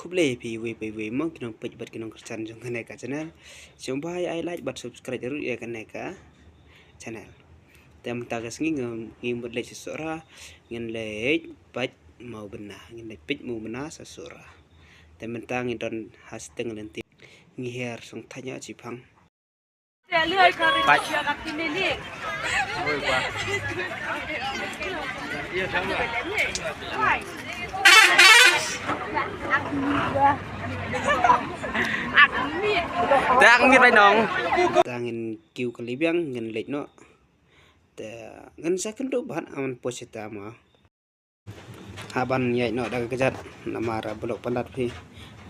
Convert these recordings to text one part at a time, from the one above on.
kuble pi mong kinong page bat kinong kerjaan jong kaneka channel jomba ai like bat subscribe terus ya kaneka channel tem tagas nging bot le sesora ngin le bat mau benah ngin le page mau benah sesora tem mentang idon hasteng nanti ngiher song tanya cipang Baik. Ôi quá. Iya sama. Đang biết bài nong. Tangin kiu kalibiang ngin lek no. Te ngin sakin do bahan aman posita ma. Haban yai no daga kejat namara blok pandat pi.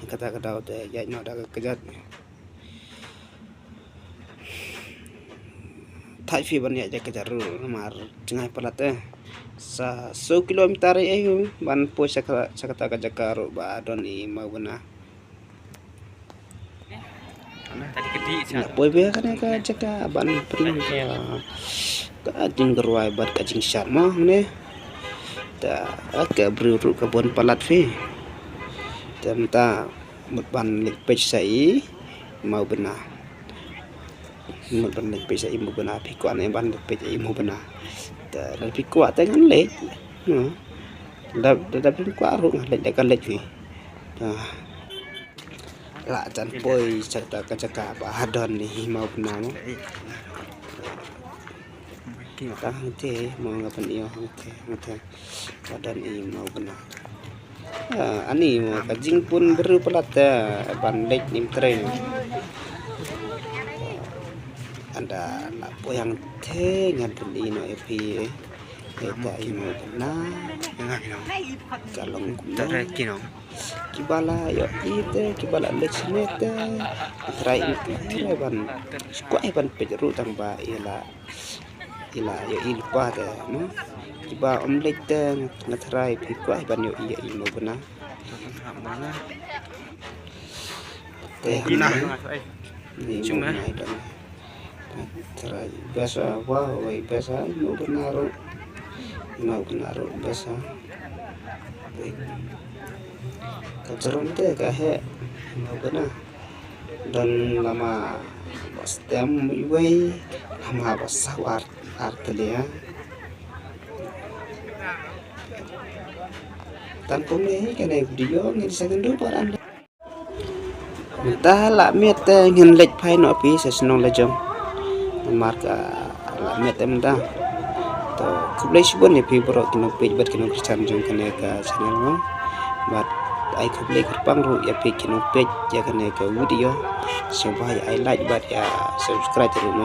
Kata kadau te yai no daga kejat. Thai phi ban yai jaga jaru namar cengai palat sa 100 kilometer ayu ban po sakata ka jakaru ba don i mau bena. Tadi gede Nak boy be kan ka jaka ban pring ka jing gerwai bat ka jing syat mah ne. Ta ka bru ka bon palat phi. Tam ta một ban lik pech sai mau bena. Một ban lik pech sai mau bena phi kwan em ban lik pech ai mau bena. Ta la phi kwa ta ngan lek. Da phi kwa ru lek da kan lek phi. La chan poi sakta ka jaka ba hadon ni mau bena mo. Kita hangte mau ngapan iyo hangte badan i mau bena. Ani mo kajing pun beru pelat ban lek nim tren. Anda lapo yang te ngadun ino epi eta imo bena. Kalong kumna kinong. Kibala yo ite kibala lechnet trai ite ban kwa ban pejeru tang ba ila yo ilpa te no kiba omlet ngatrai pi kwa ban yo iya imo bena te nah cuma trai biasa wai biasa imo benaru biasa kajeron te kahe mau bena dan lama stem iway lama basawar artelia tanpa me kena video ngin segundo paran ta la miet ngin lek phai no pi sa snong la jong marka la miet em da to kublai sibon ne pi bro kino page bat kino kerjaan jong kena ka channel mo bat ai kublai kerpang ru ya pi kino page ya kena ka video so ai like bat ya subscribe terus